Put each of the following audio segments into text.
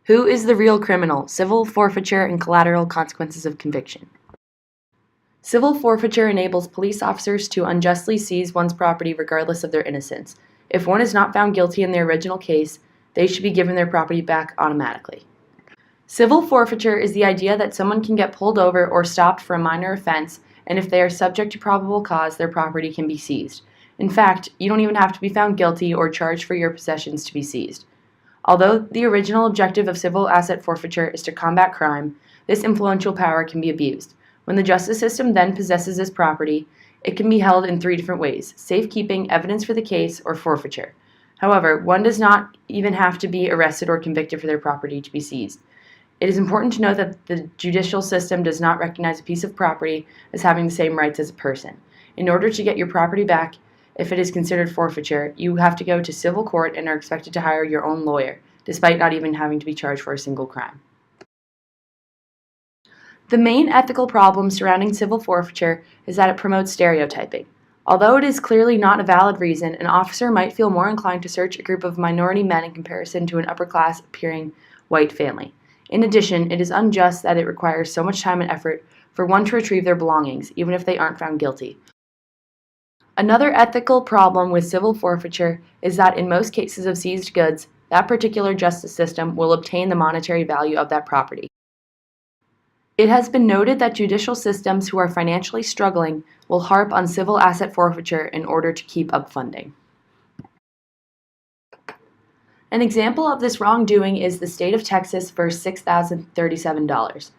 Who is the real criminal? Civil forfeiture and collateral consequences of conviction. Civil forfeiture enables police officers to unjustly seize one's property regardless of their innocence. If one is not found guilty in their original case, they should be given their property back automatically. Civil forfeiture is the idea that someone can get pulled over or stopped for a minor offense, and if they are subject to probable cause, their property can be seized. In fact, you don't even have to be found guilty or charged for your possessions to be seized. Although the original objective of civil asset forfeiture is to combat crime, this influential power can be abused. When the justice system then possesses this property, it can be held in 3 different ways: safekeeping, evidence for the case, or forfeiture. However, one does not even have to be arrested or convicted for their property to be seized. It is important to note that the judicial system does not recognize a piece of property as having the same rights as a person. In order to get your property back, if it is considered forfeiture, you have to go to civil court and are expected to hire your own lawyer, despite not even having to be charged for a single crime. The main ethical problem surrounding civil forfeiture is that it promotes stereotyping. Although it is clearly not a valid reason, an officer might feel more inclined to search a group of minority men in comparison to an upper-class appearing white family. In addition, it is unjust that it requires so much time and effort for one to retrieve their belongings, even if they aren't found guilty. Another ethical problem with civil forfeiture is that in most cases of seized goods, that particular justice system will obtain the monetary value of that property. It has been noted that judicial systems who are financially struggling will harp on civil asset forfeiture in order to keep up funding. An example of this wrongdoing is the state of Texas versus $6,037.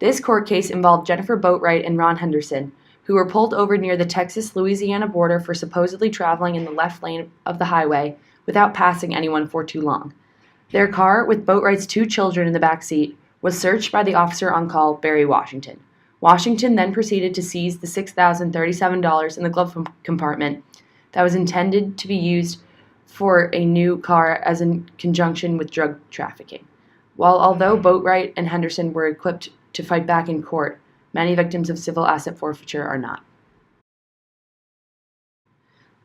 This court case involved Jennifer Boatwright and Ron Henderson, who were pulled over near the Texas-Louisiana border for supposedly traveling in the left lane of the highway without passing anyone for too long. Their car, with Boatwright's 2 children in the back seat, was searched by the officer on call, Barry Washington. Washington then proceeded to seize the $6,037 in the glove compartment that was intended to be used for a new car as in conjunction with drug trafficking. Although Boatwright and Henderson were equipped to fight back in court, many victims of civil asset forfeiture are not.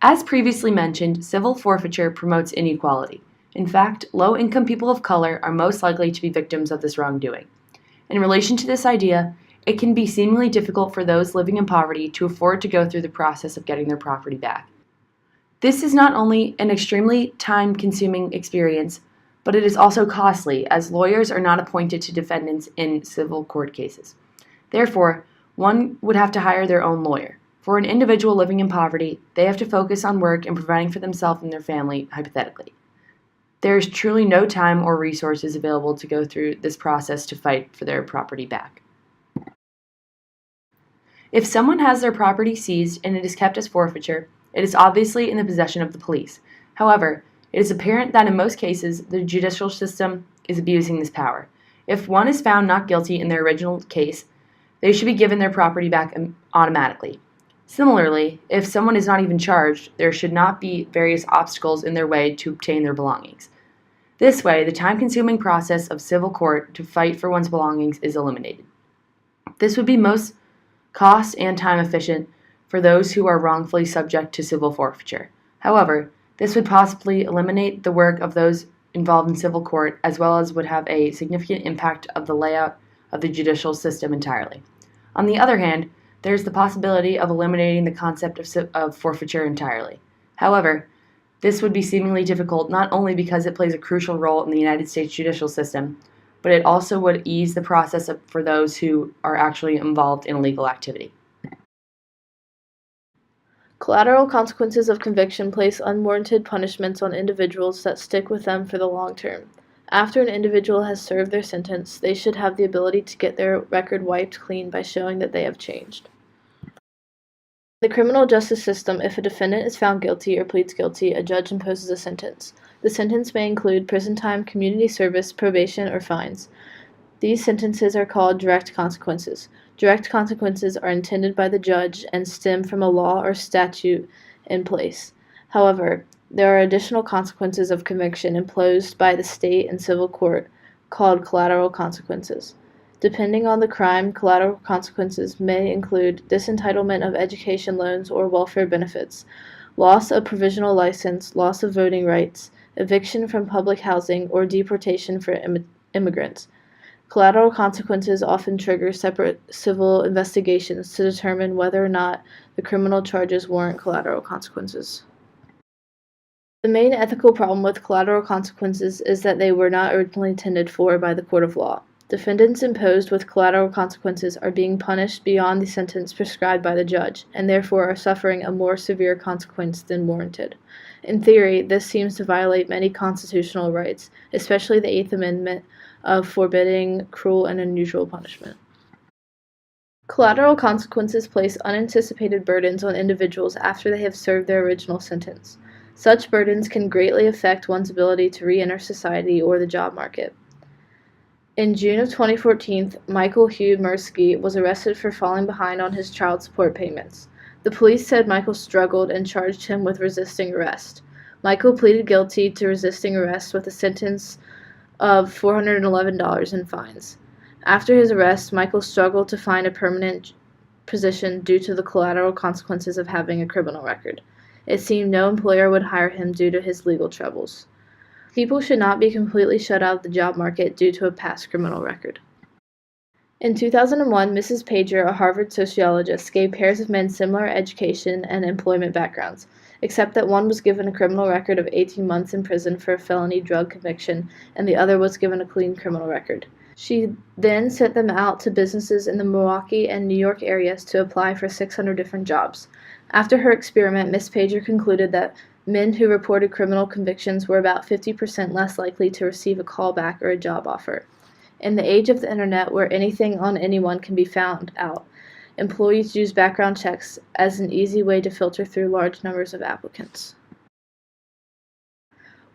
As previously mentioned, civil forfeiture promotes inequality. In fact, low-income people of color are most likely to be victims of this wrongdoing. In relation to this idea, it can be seemingly difficult for those living in poverty to afford to go through the process of getting their property back. This is not only an extremely time-consuming experience, but it is also costly, as lawyers are not appointed to defendants in civil court cases. Therefore, one would have to hire their own lawyer. For an individual living in poverty, they have to focus on work and providing for themselves and their family, hypothetically. There is truly no time or resources available to go through this process to fight for their property back. If someone has their property seized and it is kept as forfeiture, it is obviously in the possession of the police. However, it is apparent that in most cases, the judicial system is abusing this power. If one is found not guilty in their original case, they should be given their property back automatically. Similarly, if someone is not even charged, there should not be various obstacles in their way to obtain their belongings. This way, the time-consuming process of civil court to fight for one's belongings is eliminated. This would be most cost and time efficient for those who are wrongfully subject to civil forfeiture. However, this would possibly eliminate the work of those involved in civil court, as well as would have a significant impact of the layout of the judicial system entirely. On the other hand, there is the possibility of eliminating the concept of forfeiture entirely. However, this would be seemingly difficult not only because it plays a crucial role in the United States judicial system, but it also would ease the process for those who are actually involved in illegal activity. Collateral consequences of conviction place unwarranted punishments on individuals that stick with them for the long term. After an individual has served their sentence, they should have the ability to get their record wiped clean by showing that they have changed. In the criminal justice system, if a defendant is found guilty or pleads guilty, a judge imposes a sentence. The sentence may include prison time, community service, probation, or fines. These sentences are called direct consequences. Direct consequences are intended by the judge and stem from a law or statute in place. However, there are additional consequences of conviction imposed by the state and civil court called collateral consequences. Depending on the crime, collateral consequences may include disentitlement of education loans or welfare benefits, loss of provisional license, loss of voting rights, eviction from public housing, or deportation for immigrants. Collateral consequences often trigger separate civil investigations to determine whether or not the criminal charges warrant collateral consequences. The main ethical problem with collateral consequences is that they were not originally intended for by the court of law. Defendants imposed with collateral consequences are being punished beyond the sentence prescribed by the judge, and therefore are suffering a more severe consequence than warranted. In theory, this seems to violate many constitutional rights, especially the Eighth Amendment of forbidding cruel and unusual punishment. Collateral consequences place unanticipated burdens on individuals after they have served their original sentence. Such burdens can greatly affect one's ability to re-enter society or the job market. In June of 2014, Michael Hugh Mirsky was arrested for falling behind on his child support payments. The police said Michael struggled and charged him with resisting arrest. Michael pleaded guilty to resisting arrest with a sentence of $411 in fines. After his arrest, Michael struggled to find a permanent position due to the collateral consequences of having a criminal record. It seemed no employer would hire him due to his legal troubles. People should not be completely shut out of the job market due to a past criminal record. In 2001, Mrs. Pager, a Harvard sociologist, gave pairs of men similar education and employment backgrounds, except that one was given a criminal record of 18 months in prison for a felony drug conviction, and the other was given a clean criminal record. She then sent them out to businesses in the Milwaukee and New York areas to apply for 600 different jobs. After her experiment, Ms. Pager concluded that men who reported criminal convictions were about 50% less likely to receive a callback or a job offer. In the age of the internet, where anything on anyone can be found out, employees use background checks as an easy way to filter through large numbers of applicants.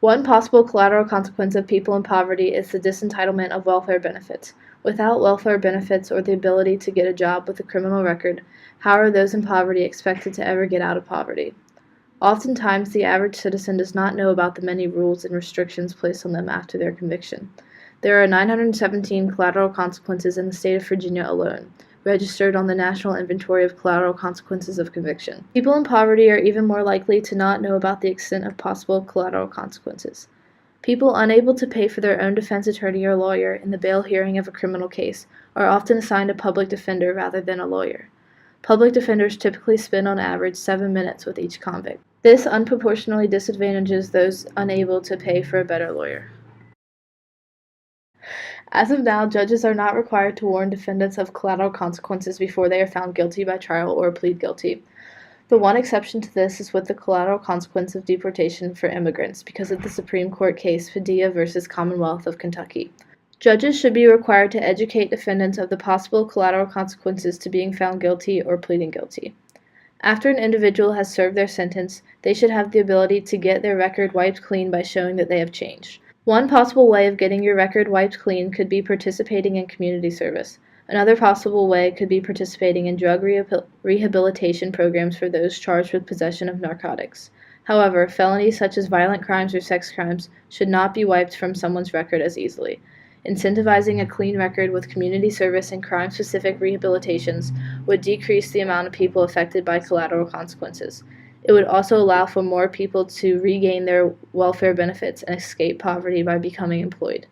One possible collateral consequence of people in poverty is the disentitlement of welfare benefits. Without welfare benefits or the ability to get a job with a criminal record, how are those in poverty expected to ever get out of poverty? Oftentimes, the average citizen does not know about the many rules and restrictions placed on them after their conviction. There are 917 collateral consequences in the state of Virginia alone, registered on the National Inventory of Collateral Consequences of Conviction. People in poverty are even more likely to not know about the extent of possible collateral consequences. People unable to pay for their own defense attorney or lawyer in the bail hearing of a criminal case are often assigned a public defender rather than a lawyer. Public defenders typically spend on average 7 minutes with each convict. This unproportionately disadvantages those unable to pay for a better lawyer. As of now, judges are not required to warn defendants of collateral consequences before they are found guilty by trial or plead guilty. The one exception to this is with the collateral consequence of deportation for immigrants because of the Supreme Court case Padilla v. Commonwealth of Kentucky. Judges should be required to educate defendants of the possible collateral consequences to being found guilty or pleading guilty. After an individual has served their sentence, they should have the ability to get their record wiped clean by showing that they have changed. One possible way of getting your record wiped clean could be participating in community service. Another possible way could be participating in drug rehabilitation programs for those charged with possession of narcotics. However, felonies such as violent crimes or sex crimes should not be wiped from someone's record as easily. Incentivizing a clean record with community service and crime-specific rehabilitations would decrease the amount of people affected by collateral consequences. It would also allow for more people to regain their welfare benefits and escape poverty by becoming employed.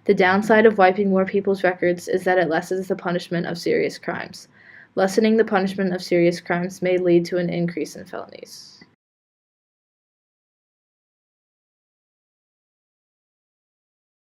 The downside of wiping more people's records is that it lessens the punishment of serious crimes. Lessening the punishment of serious crimes may lead to an increase in felonies.